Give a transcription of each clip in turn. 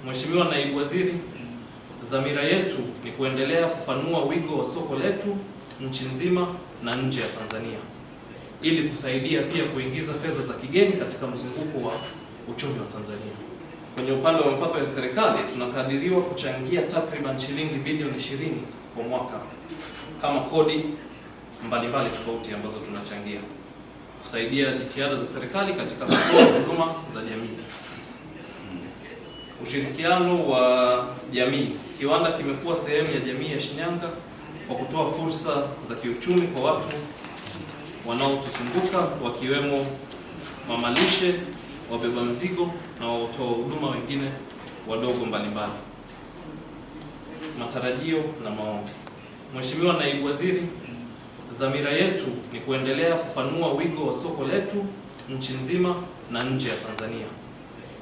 Mheshimiwa Naibu Waziri, dhamira yetu ni kuendelea kupanua wigo wa soko letu nchi nzima na nje ya Tanzania ili kusaidia pia kuingiza fedha za kigeni katika mzunguko wa uchumi wa Tanzania. Kwenye upande wa mapato ya serikali tunakadiriwa kuchangia takriban shilingi bilioni 20 kwa mwaka kama kodi mbalimbali tofauti ambazo tunachangia kusaidia jitihada za serikali katika kutoa huduma za jamii. Ushirikiano wa jamii. Kiwanda kimekuwa sehemu ya jamii ya Shinyanga kwa kutoa fursa za kiuchumi kwa watu wanaotuzunguka wakiwemo mamalishe, wabeba mzigo na watoa huduma wengine wadogo mbalimbali. Matarajio na maombi. Mheshimiwa Naibu Waziri, dhamira yetu ni kuendelea kupanua wigo wa soko letu nchi nzima na nje ya Tanzania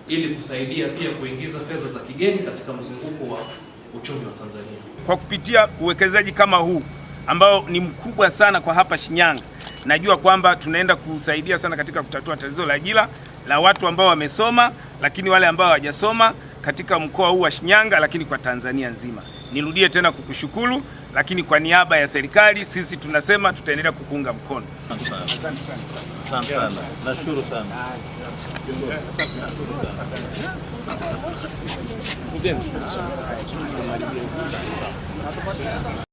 ili kusaidia pia kuingiza fedha za kigeni katika mzunguko wa uchumi wa Tanzania. Kwa kupitia uwekezaji kama huu ambao ni mkubwa sana kwa hapa Shinyanga, najua kwamba tunaenda kusaidia sana katika kutatua tatizo la ajira la watu ambao wamesoma, lakini wale ambao hawajasoma katika mkoa huu wa Shinyanga, lakini kwa Tanzania nzima. Nirudie tena kukushukuru, lakini kwa niaba ya serikali sisi tunasema tutaendelea kukuunga mkono. Asante sana. Nashukuru sana.